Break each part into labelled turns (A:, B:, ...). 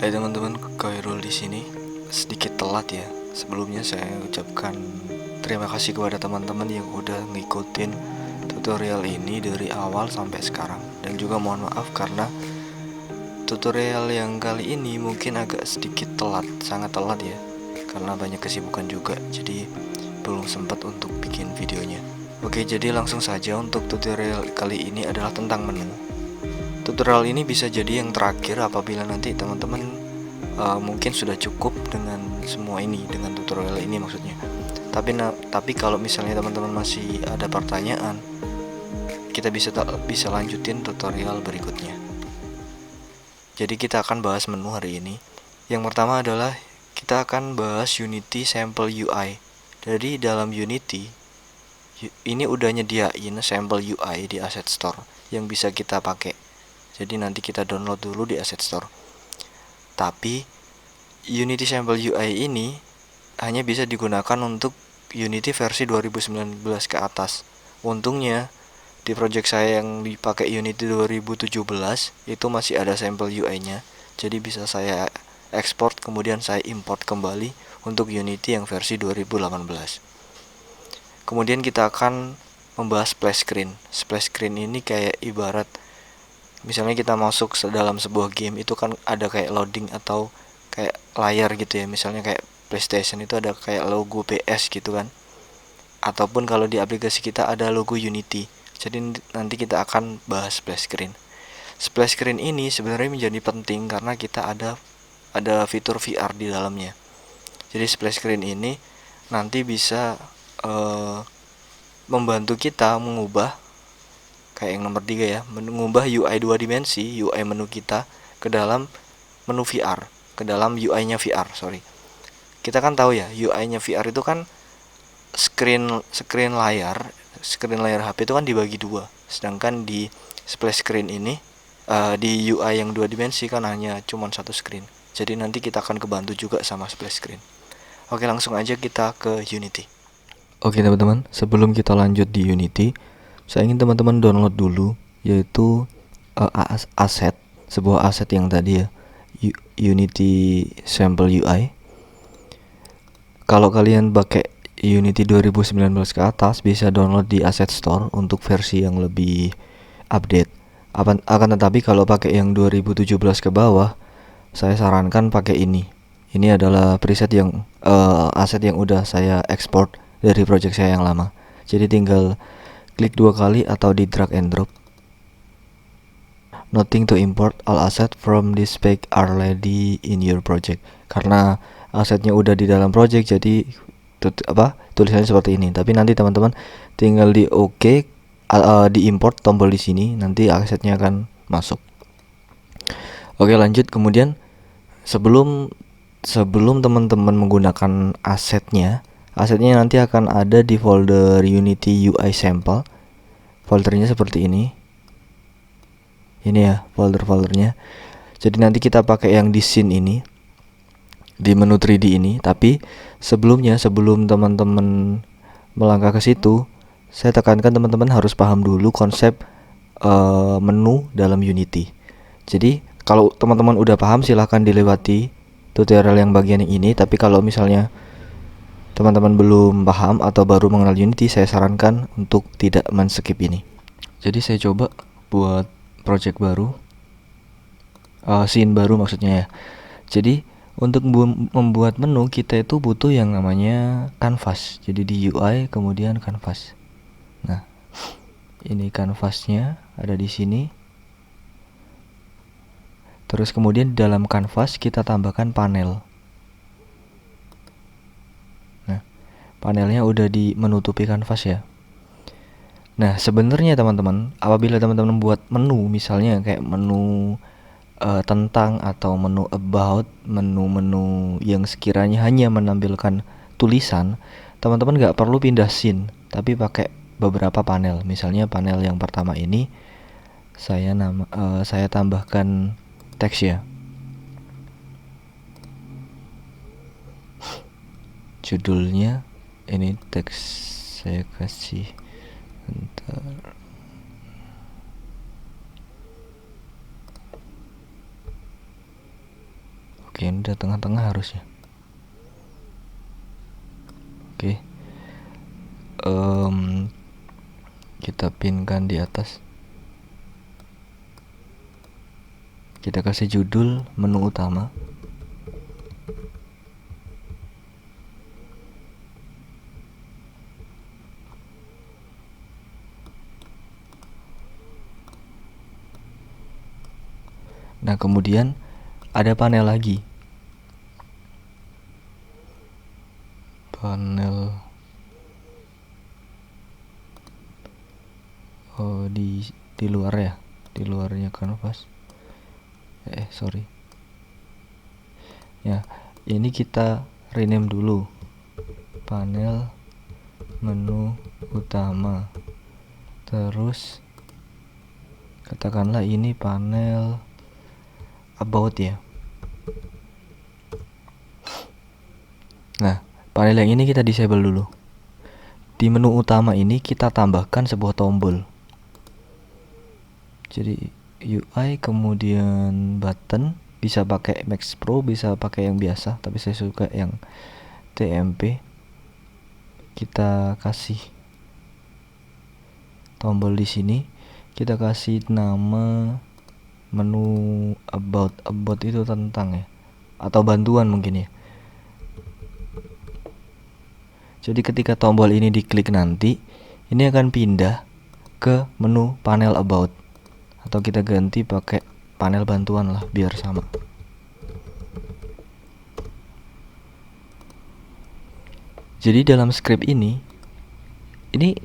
A: Hai teman-teman, Khairul di sini. Sedikit telat ya. Sebelumnya saya ucapkan terima kasih kepada teman-teman yang udah ngikutin tutorial ini dari awal sampai sekarang. Dan juga mohon maaf karena tutorial yang kali ini mungkin agak sedikit telat, sangat telat ya. Karena banyak kesibukan juga, jadi belum sempat untuk bikin videonya. Oke, jadi langsung saja untuk tutorial kali ini adalah tentang menu. Tutorial ini bisa jadi yang terakhir apabila nanti teman-teman mungkin sudah cukup dengan semua ini, dengan tutorial ini maksudnya. Tapi kalau misalnya teman-teman masih ada pertanyaan, kita bisa lanjutin tutorial berikutnya. Jadi kita akan bahas menu hari ini. Yang pertama adalah kita akan bahas Unity Sample UI. Dari dalam Unity ini udah nyediain sampel UI di Asset Store yang bisa kita pakai. Jadi nanti kita download dulu di Asset Store. Tapi Unity Sample UI ini hanya bisa digunakan untuk Unity versi 2019 ke atas. Untungnya di project saya yang dipakai Unity 2017 itu masih ada sampel UI-nya. Jadi bisa saya ekspor kemudian saya import kembali untuk Unity yang versi 2018. Kemudian kita akan membahas splash screen. Splash screen ini kayak ibarat misalnya kita masuk dalam sebuah game itu kan ada kayak loading atau kayak layar gitu ya. Misalnya kayak PlayStation itu ada kayak logo PS gitu kan. Ataupun kalau di aplikasi kita ada logo Unity. Jadi nanti kita akan bahas splash screen. Splash screen ini sebenarnya menjadi penting karena kita ada fitur VR di dalamnya. Jadi splash screen ini nanti bisa membantu kita mengubah kayak yang nomor 3 ya, mengubah UI 2 dimensi, UI menu kita ke dalam menu VR, ke dalam UI-nya VR, sorry. Kita kan tahu ya, UI-nya VR itu kan screen layar HP itu kan dibagi dua. Sedangkan di splash screen ini di UI yang 2 dimensi kan hanya cuma satu screen. Jadi nanti kita akan kebantu juga sama splash screen. Oke, langsung aja kita ke Unity. Oke teman-teman, sebelum kita lanjut di Unity, saya ingin teman-teman download dulu, yaitu sebuah aset yang tadi ya, Unity Sample UI. Kalau kalian pakai Unity 2019 ke atas, bisa download di Asset Store untuk versi yang lebih update. Akan tetapi kalau pakai yang 2017 ke bawah, saya sarankan pakai ini. Ini adalah preset yang aset yang udah saya ekspor dari project saya yang lama. Jadi tinggal klik 2 kali atau di drag and drop. Nothing to import, all asset from this page are ready in your project. Karena asetnya udah di dalam project, jadi tulisannya seperti ini. Tapi nanti teman-teman tinggal di OK, di import tombol di sini, nanti asetnya akan masuk. Oke, lanjut. Kemudian sebelum teman-teman menggunakan asetnya nanti akan ada di folder Unity UI Sample. Foldernya seperti ini ya foldernya. Jadi nanti kita pakai yang di scene ini, di menu 3D ini. Tapi sebelum teman-teman melangkah ke situ, saya tekankan teman-teman harus paham dulu konsep menu dalam Unity. Jadi kalau teman-teman udah paham, silahkan dilewati tutorial yang bagian ini. Tapi kalau misalnya teman-teman belum paham atau baru mengenal Unity, saya sarankan untuk tidak men-skip ini. Jadi saya coba buat project baru, scene baru maksudnya ya. Jadi untuk membuat menu kita itu butuh yang namanya canvas. Jadi di UI kemudian canvas. Nah, ini canvasnya ada di sini. Terus kemudian di dalam canvas kita tambahkan panel. Panelnya udah menutupi kanvas ya. Nah, sebenarnya teman-teman, apabila teman-teman buat menu, misalnya kayak menu tentang atau menu about, menu-menu yang sekiranya hanya menampilkan tulisan, teman-teman nggak perlu pindah scene, tapi pakai beberapa panel. Misalnya panel yang pertama ini, saya tambahkan teks ya. Judulnya ini teks saya kasih bentar. Oke, ini udah tengah-tengah harusnya. Oke. Kita pinkan di atas. Kita kasih judul menu utama. Nah, kemudian ada panel lagi. Panel di luar ya, di luarnya kanvas. Sorry. Ya, ini kita rename dulu. Panel menu utama. Terus katakanlah ini panel about ya. Nah, panel yang ini kita disable dulu. Di menu utama ini kita tambahkan sebuah tombol. Jadi UI kemudian button, bisa pakai Max Pro, bisa pakai yang biasa, tapi saya suka yang TMP. Kita kasih tombol di sini, kita kasih nama menu about itu tentang ya, atau bantuan mungkin ya. Jadi ketika tombol ini diklik nanti, ini akan pindah ke menu panel about, atau kita ganti pakai panel bantuan lah biar sama. Jadi dalam script ini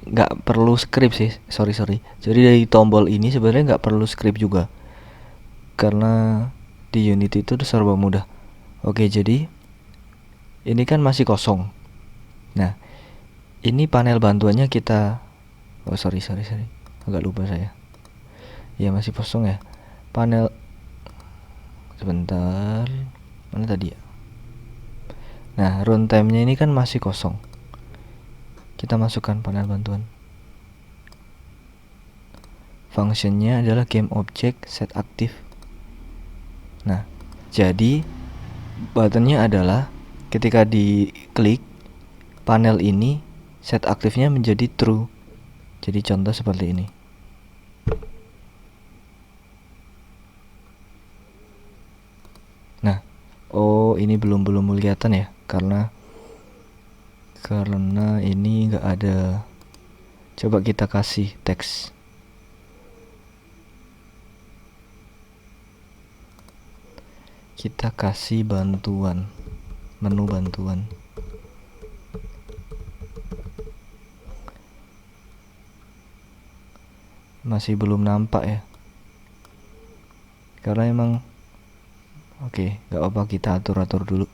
A: nggak perlu script sih, sorry. Jadi dari tombol ini sebenarnya nggak perlu script juga, karena di Unity itu serba mudah. Oke, jadi ini kan masih kosong. Nah, ini panel bantuannya kita, sorry, agak lupa saya. Ya masih kosong ya. Panel, sebentar, mana tadi ya? Nah, runtime-nya ini kan masih kosong. Kita masukkan panel bantuan. Functionnya adalah game object set active. Nah, jadi buttonnya adalah ketika diklik panel ini set aktifnya menjadi true. Jadi contoh seperti ini. Nah, ini belum kelihatan ya, karena ini nggak ada. Coba kita kasih teks. Kita kasih bantuan, menu bantuan. Masih belum nampak ya, karena emang oke, gak apa, kita atur dulu.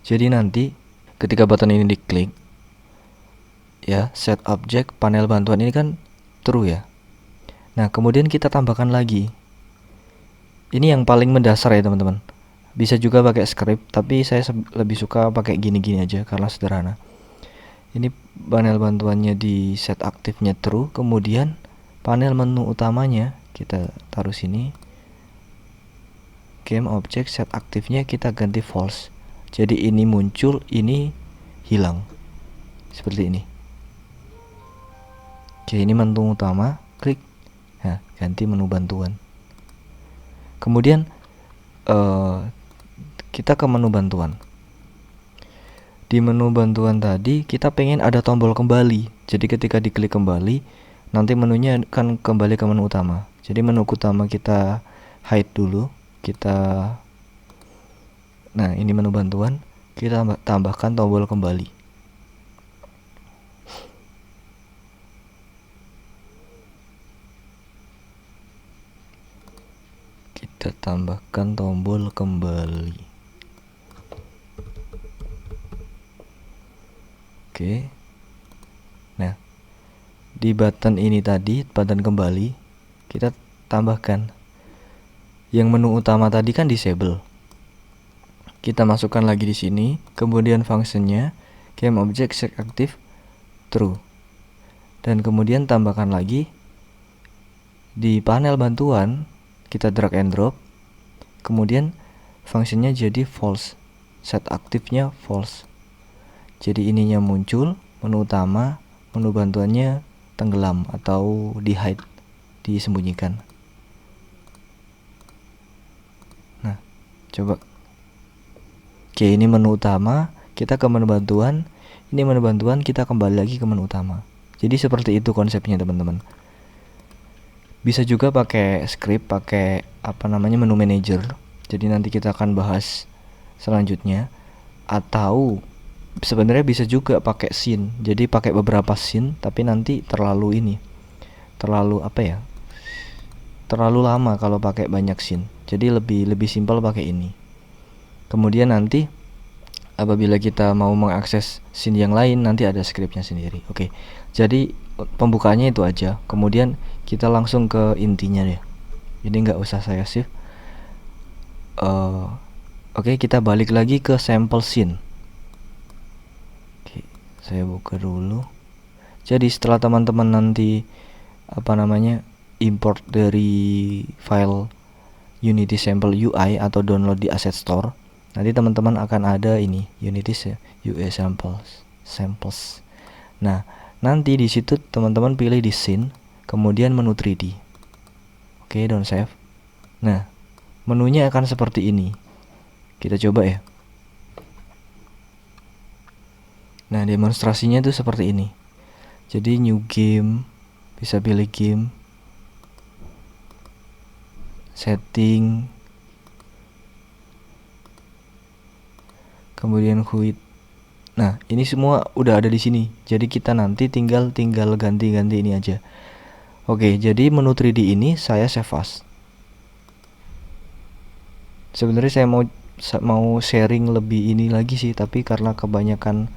A: Jadi nanti ketika button ini diklik ya, set object panel bantuan ini kan true ya. Nah, kemudian kita tambahkan lagi. Ini yang paling mendasar ya teman-teman. Bisa juga pakai script, tapi saya lebih suka pakai gini-gini aja karena sederhana. Ini panel bantuannya di set aktifnya true, kemudian panel menu utamanya kita taruh sini. Game object set aktifnya kita ganti false. Jadi ini muncul, ini hilang. Seperti ini. Oke, ini menu utama, klik. Nah, ganti menu bantuan. Kemudian kita ke menu bantuan. Di menu bantuan tadi kita pengen ada tombol kembali. Jadi ketika diklik kembali, nanti menunya akan kembali ke menu utama. Jadi menu utama kita hide dulu. Nah, ini menu bantuan, kita tambahkan tombol kembali. Kita tambahkan tombol kembali. Oke. Nah, di button ini tadi, button kembali, kita tambahkan. Yang menu utama tadi kan disable. Kita masukkan lagi di sini, kemudian functionnya game object set active true. Dan kemudian tambahkan lagi di panel bantuan, kita drag and drop. Kemudian Functionnya jadi false, set aktifnya false. Jadi ininya muncul, menu utama, menu bantuannya tenggelam atau di hide, disembunyikan. Nah, coba. Oke, ini menu utama, kita ke menu bantuan. Ini menu bantuan, kita kembali lagi ke menu utama. Jadi seperti itu konsepnya, teman-teman. Bisa juga pakai script, pakai menu manager. Jadi nanti kita akan bahas selanjutnya. Atau sebenarnya bisa juga pakai scene. Jadi pakai beberapa scene, tapi nanti terlalu lama kalau pakai banyak scene. Jadi lebih simpel pakai ini. Kemudian nanti apabila kita mau mengakses scene yang lain, nanti ada scriptnya sendiri. Oke. Jadi pembukaannya itu aja. Kemudian kita langsung ke intinya deh. Jadi nggak usah saya save. Oke, kita balik lagi ke sampel scene. Oke, saya buka dulu. Jadi setelah teman-teman nanti import dari file Unity Sample UI atau download di Asset Store, nanti teman-teman akan ada ini Unity UI samples. Nah, nanti di situ teman-teman pilih di scene, kemudian menu 3D. Oke, don't save. Nah, menunya akan seperti ini. Kita coba ya. Nah, demonstrasinya itu seperti ini. Jadi new game, bisa pilih game, setting, kemudian quit. Nah, ini semua udah ada di sini. Jadi kita nanti tinggal ganti-ganti ini aja. Oke, jadi menu 3D ini saya save as. Sebenarnya saya mau sharing lebih ini lagi sih, tapi karena kebanyakan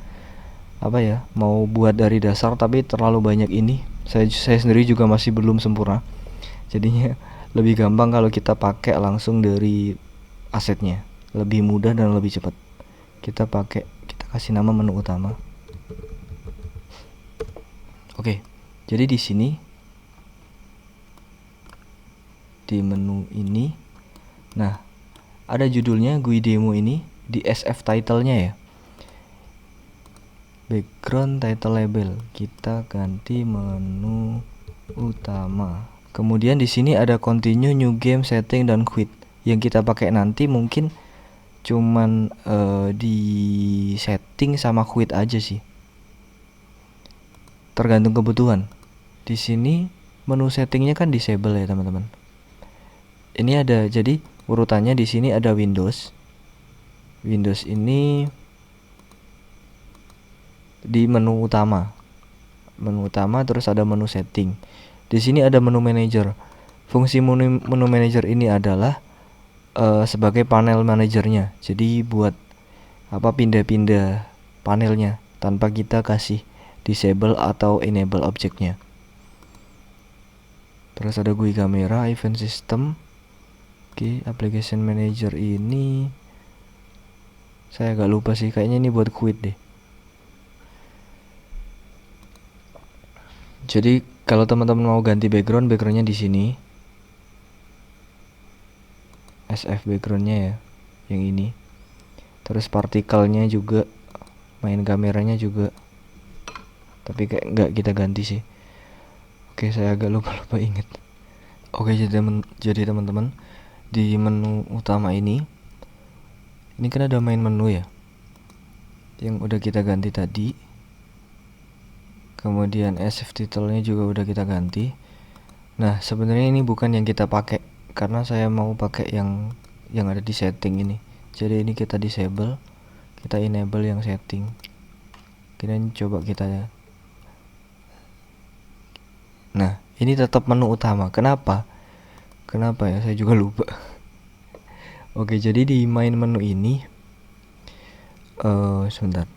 A: mau buat dari dasar tapi terlalu banyak ini. Saya sendiri juga masih belum sempurna. Jadinya lebih gampang kalau kita pakai langsung dari asetnya. Lebih mudah dan lebih cepat. Kita kasih nama menu utama. Oke. Jadi di sini di menu ini, nah, ada judulnya GUI demo ini di SF title-nya ya. Background title label, kita ganti menu utama. Kemudian di sini ada continue, new game, setting, dan quit. Yang kita pakai nanti mungkin cuman di setting sama quit aja sih. Tergantung kebutuhan. Di sini menu settingnya kan disable ya teman-teman. Ini ada, jadi urutannya di sini ada Windows. Windows ini di menu utama. Menu utama terus ada menu setting. Di sini ada menu manager. Fungsi menu manager ini adalah sebagai panel manajernya. Jadi buat pindah-pindah panelnya tanpa kita kasih disable atau enable objeknya. Terus ada GUI kamera, event system. Oke, application manager ini saya agak lupa sih, kayaknya ini buat quit deh. Jadi kalau teman-teman mau ganti backgroundnya di sini. SF backgroundnya ya, yang ini. Terus partikelnya juga, main kameranya juga. Tapi kayak nggak kita ganti sih. Oke, saya agak lupa inget. Oke, jadi teman-teman di menu utama ini kan ada main menu ya, yang udah kita ganti tadi. Kemudian SF title-nya juga udah kita ganti. Nah, sebenarnya ini bukan yang kita pakai karena saya mau pakai yang ada di setting ini. Jadi ini kita disable, kita enable yang setting. Kemudian coba kita ya. Nah, ini tetap menu utama. Kenapa ya? Saya juga lupa. Oke, jadi di main menu ini sebentar.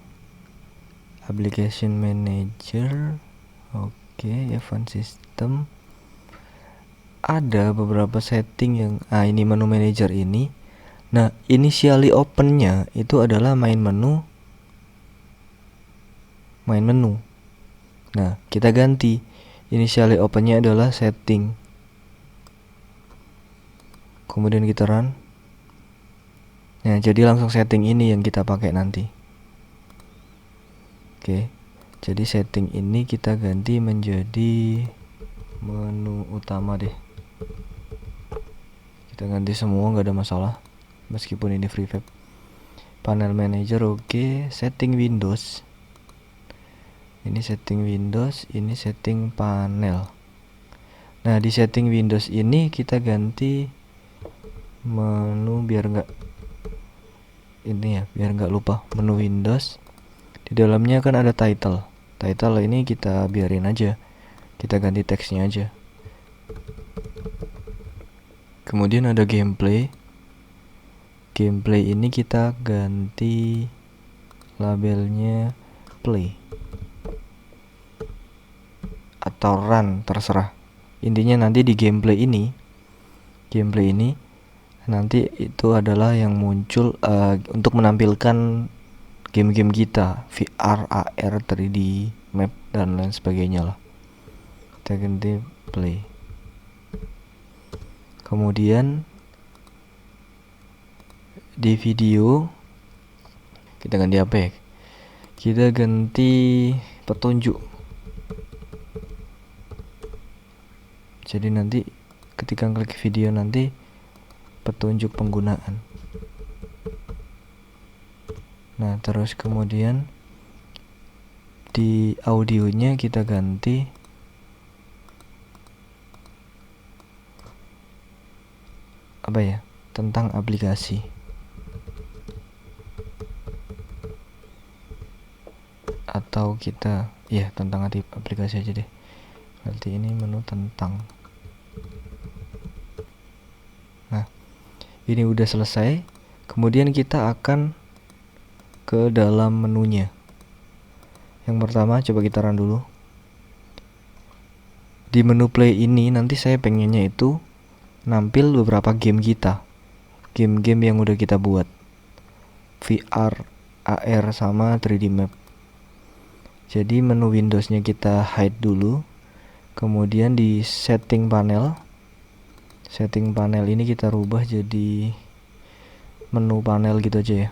A: Application manager. Oke, event system. Ada beberapa setting yang ini menu manager ini. Nah, initially open-nya itu adalah main menu. Nah, kita ganti. Initially open-nya adalah setting. Kemudian kita run. Nah, jadi langsung setting ini yang kita pakai nanti. Oke. Jadi setting ini kita ganti menjadi menu utama deh. Kita ganti semua, nggak ada masalah. Meskipun ini free web. Panel manager oke. Setting Windows. Ini setting Windows, ini setting panel. Nah, di setting Windows ini kita ganti menu biar nggak ini ya, biar nggak lupa. Menu Windows. Di dalamnya kan ada title. Title ini kita biarin aja. Kita ganti teksnya aja. Kemudian ada gameplay. Gameplay ini kita ganti labelnya play atau run, terserah. Intinya nanti di gameplay ini nanti itu adalah yang muncul untuk menampilkan game-game kita, VR, AR, 3D, map dan lain sebagainya lah. Kita ganti play. Kemudian di video kita ganti apa ya? Kita ganti petunjuk. Jadi nanti ketika klik video nanti petunjuk penggunaan. Nah, terus kemudian di audionya kita ganti apa ya? Tentang aplikasi. Atau kita ya tentang aplikasi aja deh. Berarti ini menu tentang. Nah, ini udah selesai. Kemudian kita akan ke dalam menunya. Yang pertama coba kita run dulu. Di menu play ini nanti saya pengennya itu nampil beberapa game kita. Game-game yang udah kita buat. VR, AR sama 3D map. Jadi menu Windowsnya kita hide dulu. Kemudian di setting panel ini kita rubah jadi menu panel gitu aja ya.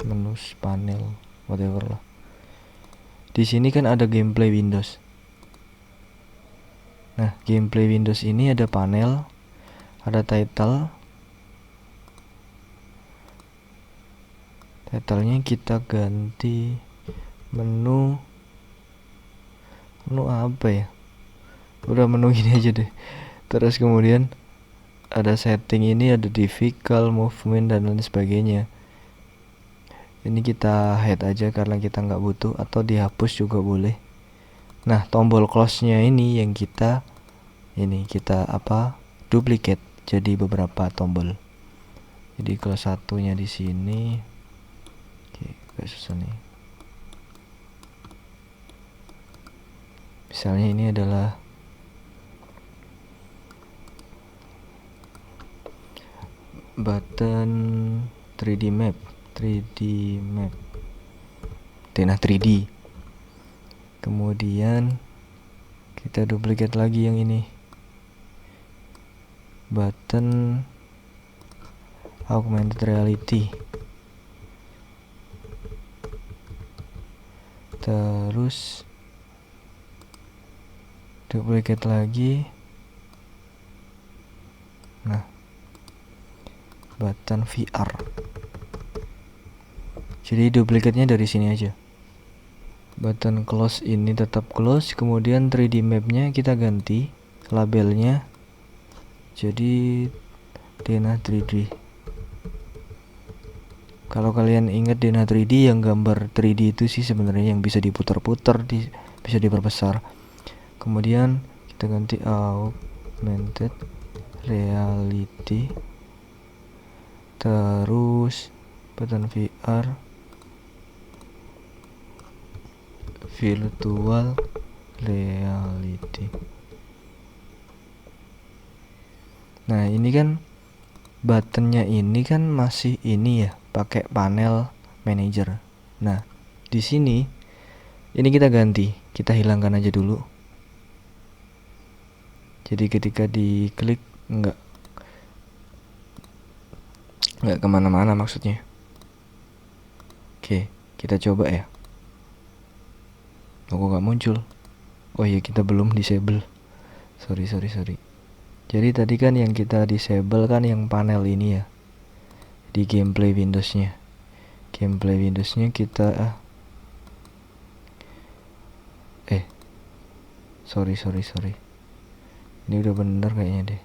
A: Menu panel whatever lah. Di sini kan ada gameplay Windows. Nah, gameplay Windows ini ada panel, ada title. Titlenya kita ganti menu apa ya? Udah menu gini aja deh. Terus kemudian ada setting ini, ada difficult, movement dan lain sebagainya. Ini kita hide aja karena kita nggak butuh, atau dihapus juga boleh. Nah, tombol close-nya ini yang kita duplicate jadi beberapa tombol. Jadi kalau satunya di sini, oke, gak susah nih. Misalnya ini adalah button 3D map. Denah 3D. Kemudian kita duplicate lagi yang ini. Button augmented reality. Terus duplicate lagi. Nah, button VR. Jadi duplikatnya dari sini aja. Button close ini tetap close. Kemudian 3D mapnya kita ganti labelnya jadi Denah 3D. Kalau kalian ingat Denah 3D, yang gambar 3D itu sih sebenarnya yang bisa diputar-putar, bisa diperbesar. Kemudian kita ganti augmented reality. Terus button VR virtual reality. Nah, ini kan buttonnya ini kan masih ini ya, pakai panel manager. Nah, di sini ini kita ganti, kita hilangkan aja dulu. Jadi ketika diklik nggak kemana-mana maksudnya. Oke, kita coba ya. Kok nggak muncul? Oh iya, kita belum disable. Sorry. Jadi tadi kan yang kita disable kan yang panel ini ya, di gameplay Windowsnya. Kita sorry. Ini udah bener kayaknya deh.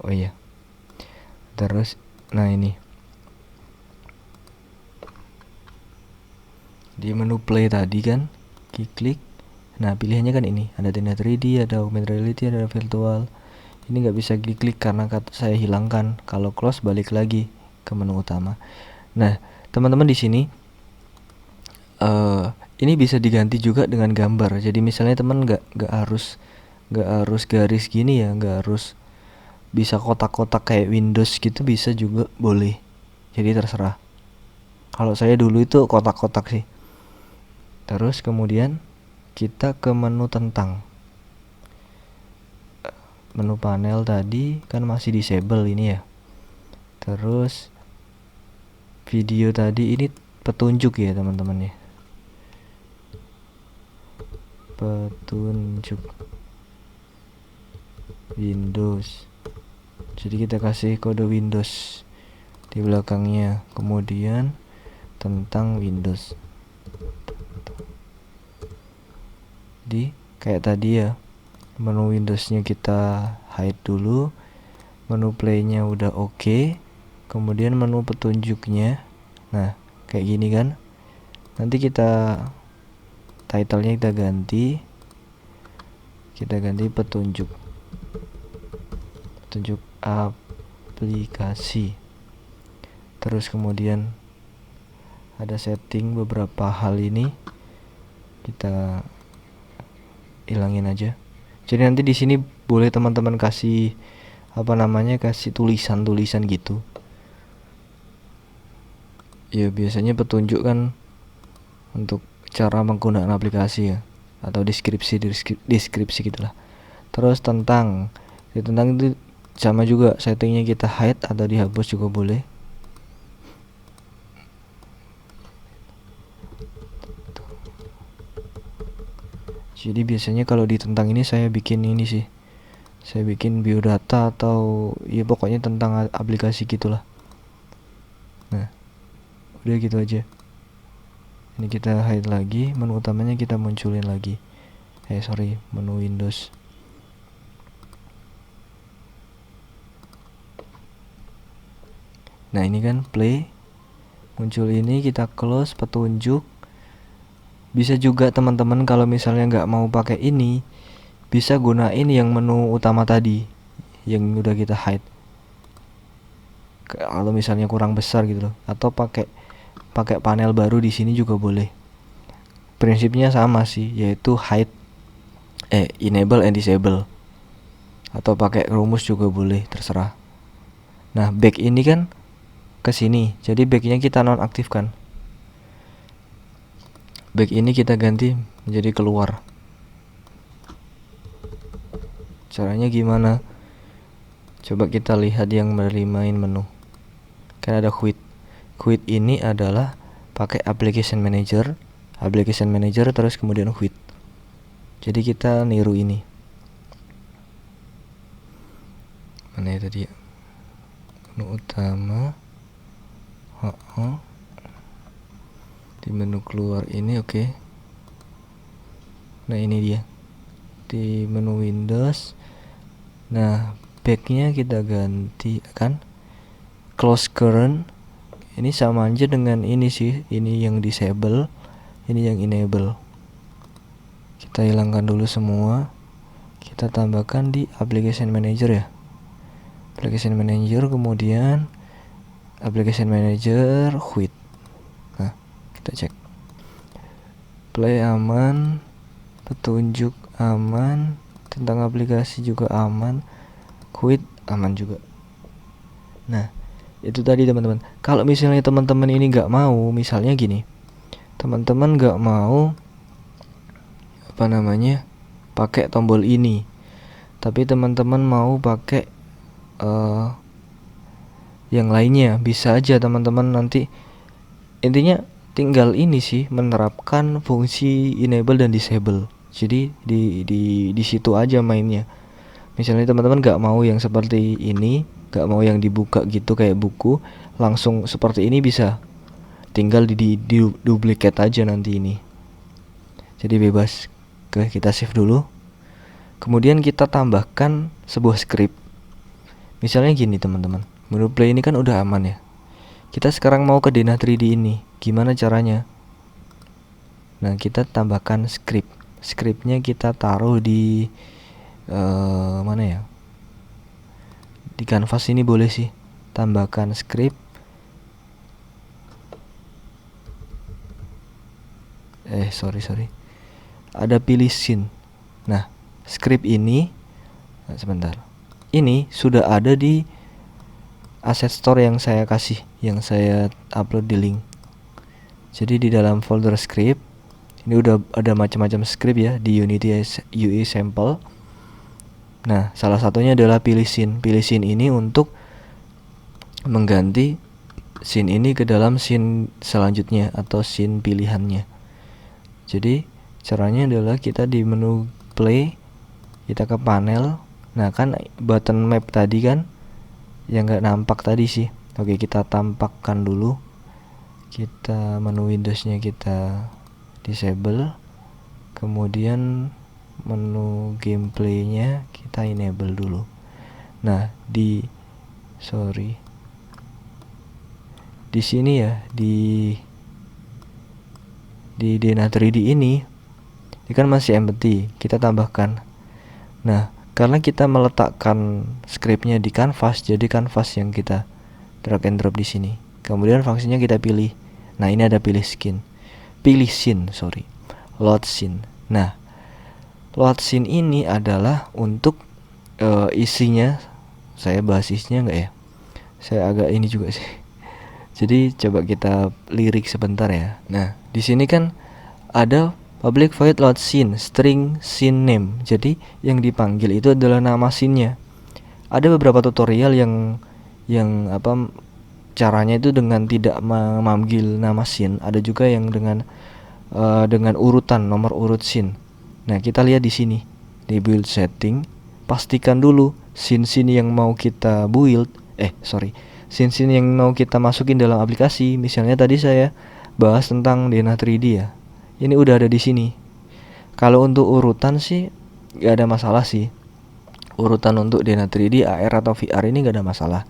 A: Oh iya. Terus, nah ini di menu play tadi kan, klik. Nah pilihannya kan ini, ada Tenda 3D, ada Augmented Reality, ada Virtual. Ini nggak bisa klik karena saya hilangkan. Kalau close balik lagi ke menu utama. Nah teman-teman di sini ini bisa diganti juga dengan gambar. Jadi misalnya teman nggak harus garis gini ya, nggak harus bisa kotak-kotak kayak Windows gitu, bisa juga boleh. Jadi terserah. Kalau saya dulu itu kotak-kotak sih. Terus kemudian kita ke menu tentang. Menu panel tadi kan masih disable ini ya. Terus video tadi ini petunjuk ya teman-teman ya. Petunjuk Windows. Jadi kita kasih kode Windows di belakangnya, kemudian tentang Windows. Di kayak tadi ya, menu Windowsnya kita hide dulu, menu playnya udah oke, kemudian menu petunjuknya, nah kayak gini kan. Nanti kita titlenya kita ganti petunjuk aplikasi. Terus kemudian ada setting beberapa hal ini kita hilangin aja. Jadi nanti di sini boleh teman-teman kasih kasih tulisan gitu. Ya biasanya petunjuk kan untuk cara menggunakan aplikasi ya, atau deskripsi gitulah. Terus tentang itu sama juga, settingnya kita hide atau dihapus juga boleh. Jadi biasanya kalau di tentang ini saya bikin ini sih, saya bikin biodata atau ya pokoknya tentang aplikasi gitulah. Nah udah gitu aja. Ini kita hide lagi, menu utamanya kita munculin lagi. Menu Windows. Nah ini kan play, muncul ini, kita close petunjuk. Bisa juga teman-teman kalau misalnya nggak mau pakai ini, bisa gunain yang menu utama tadi yang udah kita hide. Kalau misalnya kurang besar gitu loh, atau pakai panel baru di sini juga boleh. Prinsipnya sama sih, yaitu hide, enable and disable, atau pakai rumus juga boleh, terserah. Nah back ini kan ke sini, jadi backnya kita nonaktifkan. Back ini kita ganti menjadi keluar. Caranya gimana? Coba kita lihat yang menerima menu. Kan ada quit. Quit ini adalah pakai application manager terus kemudian quit. Jadi kita niru ini. Mana ya tadi ya? Menu utama. Di menu keluar ini oke. Nah ini dia di menu Windows. Nah backnya kita ganti kan close current. Ini sama aja dengan ini sih, ini yang disable, ini yang enable. Kita hilangkan dulu semua, kita tambahkan di application manager ya. Application manager, kemudian application manager quit. Nah kita cek, play aman, petunjuk aman, tentang aplikasi juga aman, quit aman juga. Nah itu tadi teman-teman. Kalau misalnya teman-teman ini nggak mau, misalnya gini, teman-teman nggak mau pakai tombol ini, tapi teman-teman mau pakai yang lainnya. Bisa aja teman-teman nanti, intinya tinggal ini sih, menerapkan fungsi enable dan disable. Jadi di situ aja mainnya. Misalnya teman-teman nggak mau yang seperti ini, nggak mau yang dibuka gitu kayak buku, langsung seperti ini bisa. Tinggal di duplicate aja nanti ini. Jadi bebas. Oke, kita save dulu. Kemudian kita tambahkan sebuah script. Misalnya gini teman-teman, menu play ini kan udah aman ya. Kita sekarang mau ke Denah 3D ini, gimana caranya? Nah, kita tambahkan script. Scriptnya kita taruh di mana ya? Di canvas ini boleh sih. Tambahkan script. Sorry. Ada pilih scene. Nah, script ini, sebentar. Ini sudah ada di asset store yang saya kasih, yang saya upload di link. Jadi di dalam folder script ini udah ada macam-macam script ya di Unity UI sample. Nah, salah satunya adalah pilih scene. Pilih scene ini untuk mengganti scene ini ke dalam scene selanjutnya atau scene pilihannya. Jadi caranya adalah kita di menu play, kita ke panel. Nah kan button map tadi kan yang nggak nampak tadi sih. Oke, kita tampakkan dulu. Kita menu Windowsnya kita disable, kemudian menu gameplaynya kita enable dulu. Nah di sini ya, di Denah 3D ini kan masih empty, kita tambahkan. Nah, karena kita meletakkan scriptnya di canvas, jadi canvas yang kita drag and drop di sini. Kemudian fungsinya kita pilih. Nah, ini ada pilih scene, load scene. Nah, load scene ini adalah untuk isinya. Saya bahas isinya enggak ya? Saya agak ini juga sih. Jadi coba kita lirik sebentar ya. Nah, di sini kan ada public void load scene string scene name. Jadi yang dipanggil itu adalah nama scene-nya. Ada beberapa tutorial yang caranya itu dengan tidak memanggil nama scene. Ada juga yang dengan urutan nomor urut scene. Nah, kita lihat di sini di build setting, pastikan dulu scene yang mau kita build, scene yang mau kita masukin dalam aplikasi. Misalnya tadi saya bahas tentang Denah 3D ya. Ini udah ada di sini. Kalau untuk urutan sih gak ada masalah sih. Urutan untuk Denah 3D, AR atau VR ini gak ada masalah.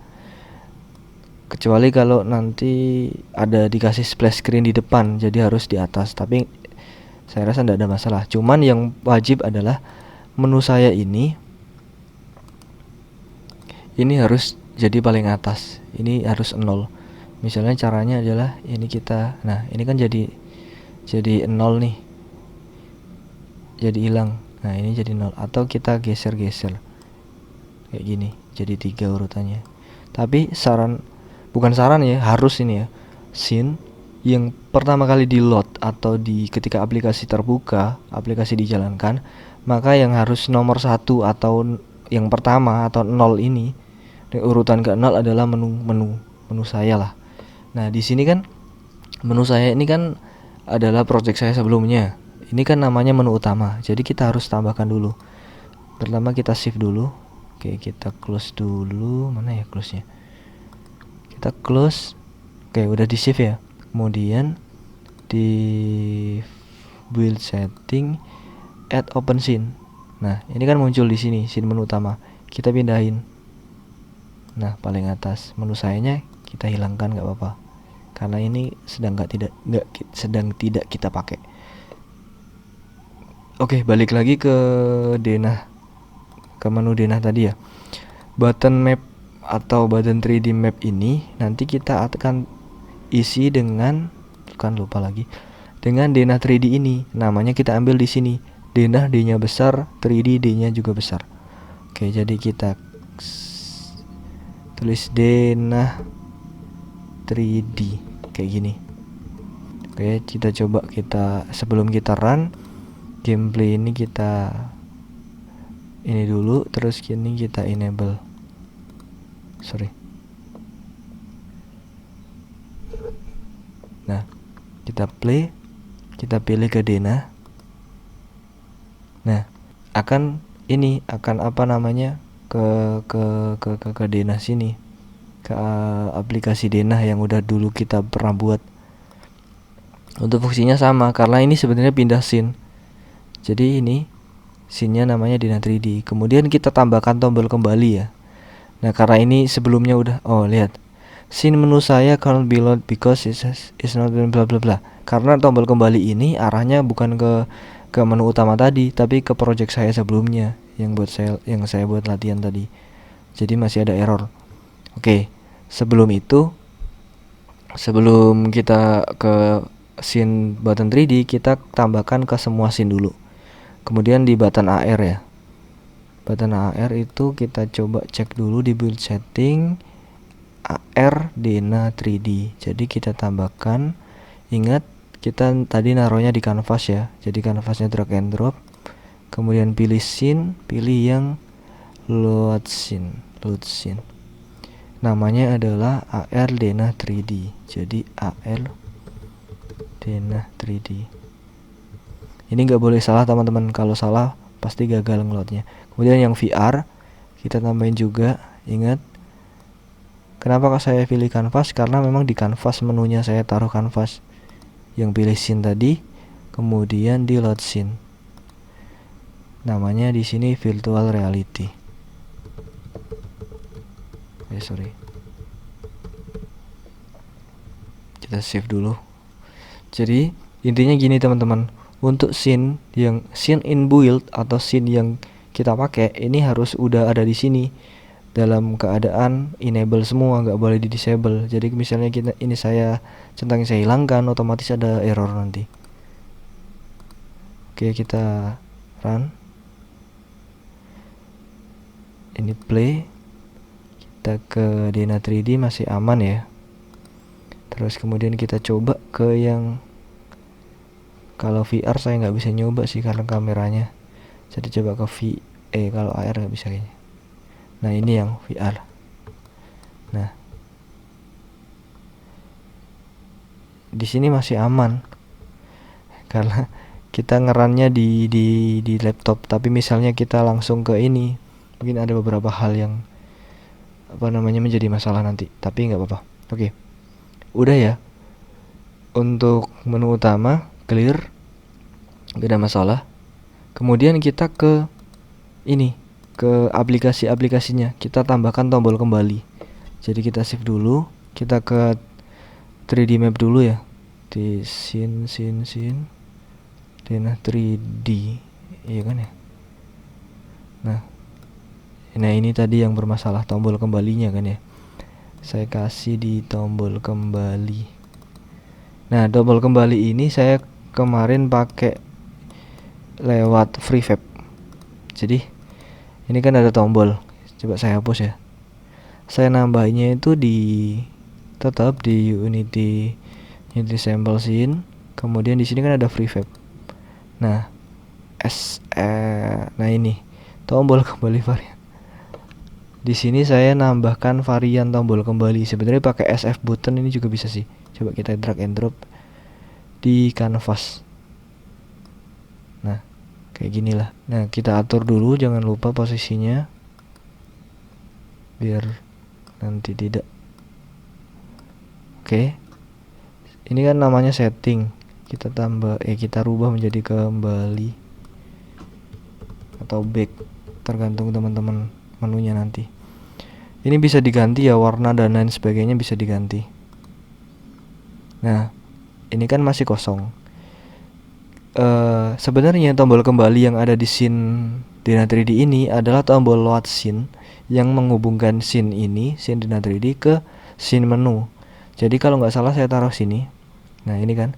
A: Kecuali kalau nanti ada dikasih splash screen di depan, jadi harus di atas. Tapi saya rasa gak ada masalah. Cuman yang wajib adalah menu saya ini harus jadi paling atas. Ini harus 0. Misalnya caranya adalah ini kita, nah ini kan jadi 0 nih, jadi hilang. Nah ini jadi 0, atau kita geser kayak gini, jadi 3 urutannya. Tapi bukan saran ya, harus ini ya, scene yang pertama kali di load atau ketika aplikasi terbuka, aplikasi dijalankan, maka yang harus nomor 1 atau yang pertama atau 0 ini, urutan ke 0 adalah menu saya lah. Nah di sini kan menu saya ini kan adalah project saya sebelumnya. Ini kan namanya menu utama, jadi kita harus tambahkan dulu. Pertama kita save dulu. Oke, kita close dulu. Mana ya close nya? Kita close. Oke, udah di save ya. Kemudian di build setting, add open scene. Nah ini kan muncul di sini scene menu utama. Kita pindahin. Nah paling atas menu sayanya kita hilangkan, nggak apa-apa, karena ini sedang tidak kita pakai. Oke, balik lagi ke menu Denah tadi ya. Button map atau button 3D map ini nanti kita akan isi dengan Denah 3D ini. Namanya kita ambil di sini. Denah D-nya besar, 3D D-nya juga besar. Oke, jadi kita tulis Denah 3D kayak gini. Oke, kita coba sebelum kita run gameplay ini, kita ini dulu, terus kini kita enable. Kita play, kita pilih ke Dena. Nah, akan apa namanya ke Dena sini, ke aplikasi Dena yang udah dulu kita pernah buat. Untuk fungsinya sama, karena ini sebenarnya pindah scene. Jadi ini scene-nya namanya Dena 3D. Kemudian kita tambahkan tombol kembali ya. Nah, karena ini sebelumnya udah, lihat. Scene menu saya can't be load because it's not bla bla bla. Karena tombol kembali ini arahnya bukan ke menu utama tadi, tapi ke project saya sebelumnya yang saya buat latihan tadi. Jadi masih ada error. Oke. Sebelum kita ke scene button 3D, kita tambahkan ke semua scene dulu. Kemudian di button AR ya. Button AR itu kita coba cek dulu di build setting AR Dena 3D. Jadi kita tambahkan, ingat kita tadi naruhnya di canvas ya. Jadi canvasnya drag and drop. Kemudian pilih scene, pilih yang load scene. Namanya adalah AR Dena 3D. Jadi AR Dena 3D. Ini nggak boleh salah teman-teman. Kalau salah pasti gagal ngeloadnya. Kemudian yang VR kita tambahin juga. Ingat, kenapa saya pilih canvas? Karena memang di canvas menunya saya taruh canvas. Yang pilih scene tadi, kemudian di load scene. Namanya di sini virtual reality. Sorry. Kita save dulu. Jadi intinya gini teman-teman, untuk scene in build atau scene yang kita pakai ini harus udah ada di sini dalam keadaan enable semua, nggak boleh di disable. Jadi misalnya saya hilangkan, otomatis ada error nanti. Oke, kita run. Ini play. Kita ke Dena 3D masih aman ya. Terus kemudian kita coba ke yang, kalau VR saya nggak bisa nyoba sih karena kameranya. Jadi coba ke kalau AR nggak bisa kayaknya. Nah, ini yang VR. Nah, di sini masih aman karena kita ngerannya di laptop. Tapi misalnya kita langsung ke ini, mungkin ada beberapa hal yang menjadi masalah nanti. Tapi nggak apa-apa. Oke, udah ya. Untuk menu utama clear, nggak ada masalah. Kemudian kita ke aplikasinya, kita tambahkan tombol kembali. Jadi kita save dulu, kita ke 3D map dulu ya, di scene Dena 3D, iya kan ya. Nah ini tadi yang bermasalah, tombol kembalinya kan ya. Saya kasih di tombol kembali. Nah, tombol kembali ini saya kemarin pakai lewat FreeVap. Jadi ini kan ada tombol, coba saya hapus ya. Saya nambahinnya itu tetap di Unity Sample Scene. Kemudian di sini kan ada FreeVap. Nah, ini tombol kembali varian. Di sini saya nambahkan varian tombol kembali. Sebenarnya pakai SF button ini juga bisa sih. Coba kita drag and drop di canvas. Nah, kayak gini lah. Nah, kita atur dulu, jangan lupa posisinya biar nanti tidak. Oke. Ini kan namanya setting. Kita kita rubah menjadi kembali atau back, tergantung teman-teman menunya nanti. Ini bisa diganti ya, warna dan lain sebagainya bisa diganti. Nah, ini kan masih kosong. Sebenarnya tombol kembali yang ada di scene Dena 3D ini adalah tombol load scene yang menghubungkan scene Dena 3D ke scene menu. Jadi kalau nggak salah saya taruh sini. Nah, ini kan.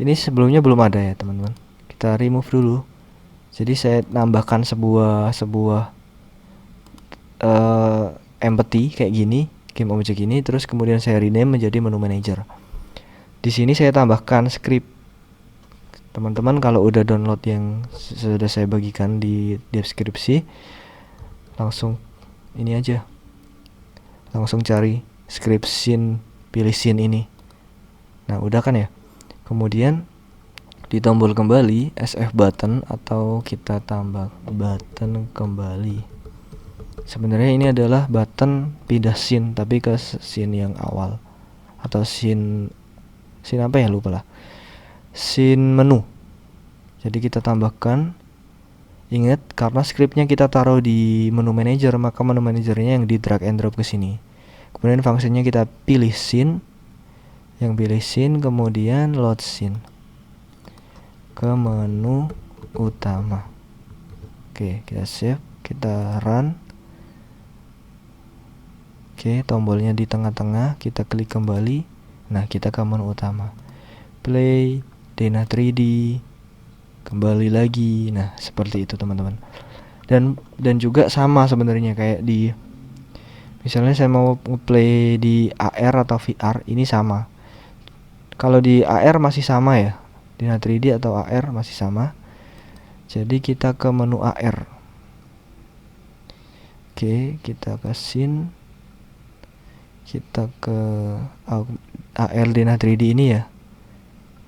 A: Ini sebelumnya belum ada ya, teman-teman. Kita remove dulu. Jadi saya nambahkan sebuah empathy kayak gini, game object ini, terus kemudian saya rename menjadi menu manager. Di sini saya tambahkan script. Teman-teman kalau udah download yang sudah saya bagikan di deskripsi, langsung ini aja. Langsung cari script scene, pilih scene ini. Nah, udah kan ya. Kemudian di tombol kembali SF button atau kita tambah button kembali. Sebenarnya ini adalah button pindah scene tapi ke scene yang awal atau scene apa ya, lupa lah. Scene menu. Jadi kita tambahkan, ingat karena scriptnya kita taruh di menu manager, maka menu manajernya yang di drag and drop ke sini. Kemudian fungsinya kita pilih scene, kemudian load scene ke menu utama. Oke, kita save, kita run. Oke, tombolnya di tengah-tengah, kita klik kembali. Nah, kita ke menu utama. Play, Dena 3D, kembali lagi. Nah, seperti itu teman-teman. Dan juga sama sebenarnya kayak di, misalnya saya mau play di AR atau VR, ini sama. Kalau di AR masih sama ya, Dena 3D atau AR masih sama. Jadi kita ke menu AR. Oke, kita ke scene, kita ke AR Dena 3D ini ya.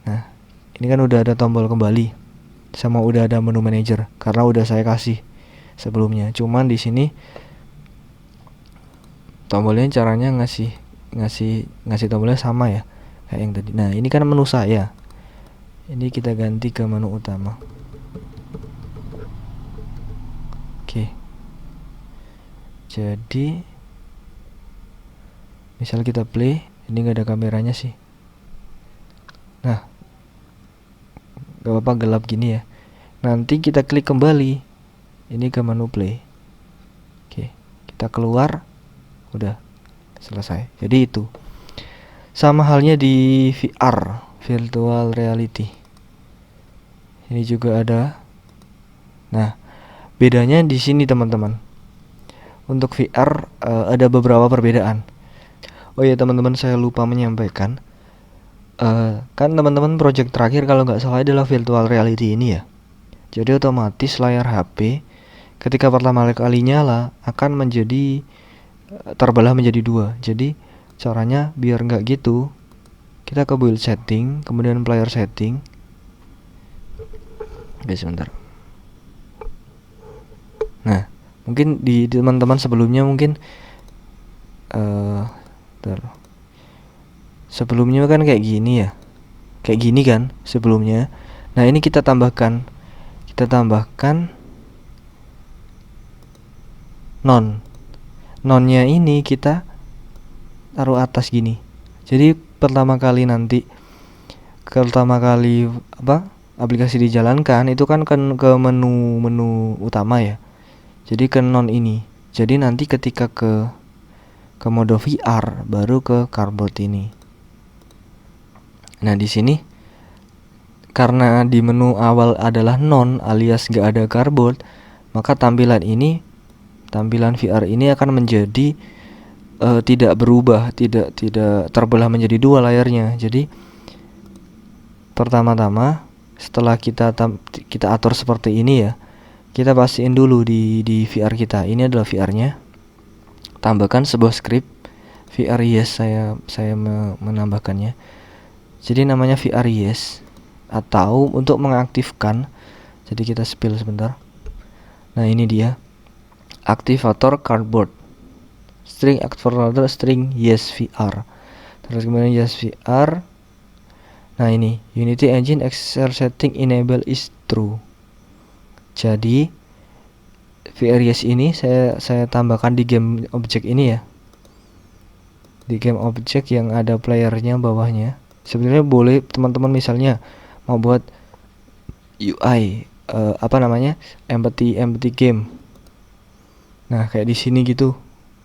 A: Nah, ini kan udah ada tombol kembali sama udah ada menu manager karena udah saya kasih sebelumnya. Cuman di sini tombolnya caranya ngasih tombolnya sama ya kayak yang tadi. Nah, ini kan menu saya. Ini kita ganti ke menu utama. Oke. Jadi misal kita play, ini nggak ada kameranya sih. Nah, gak apa-apa gelap gini ya. Nanti kita klik kembali, ini ke menu play. Oke, kita keluar, udah selesai. Jadi itu sama halnya di VR, virtual reality. Ini juga ada. Nah, bedanya di sini teman-teman. Untuk VR ada beberapa perbedaan. Oh ya teman-teman, saya lupa menyampaikan. Kan teman-teman project terakhir kalau nggak salah adalah virtual reality ini ya. Jadi otomatis layar HP ketika pertama kali nyala akan menjadi terbelah menjadi dua. Jadi caranya biar nggak gitu, kita ke build setting, kemudian player setting. Oke, sebentar. Nah, mungkin di teman-teman sebelumnya mungkin sebelumnya kan kayak gini ya, kayak gini kan sebelumnya. Nah, ini kita tambahkan nonnya ini kita taruh atas gini. Jadi pertama kali aplikasi dijalankan itu kan ke menu utama ya. Jadi ke non ini. Jadi nanti ketika ke mode VR baru ke cardboard ini. Nah, di sini karena di menu awal adalah non alias gak ada cardboard, maka tampilan VR ini akan menjadi tidak berubah, tidak terbelah menjadi dua layarnya. Jadi pertama-tama setelah kita atur seperti ini ya, kita pastiin dulu di VR kita. Ini adalah VR-nya. Tambahkan sebuah script VR yes, saya menambahkannya. Jadi namanya VR yes, atau untuk mengaktifkan. Jadi kita spill sebentar. Nah, ini dia aktivator cardboard. String activator string yes VR. Terus kemudian yes VR. Nah, ini Unity Engine XR setting enable is true. Jadi VR yes ini saya tambahkan di game object ini ya. Di game object yang ada playernya bawahnya. Sebenarnya boleh teman-teman misalnya mau buat UI empathy game. Nah, kayak di sini gitu.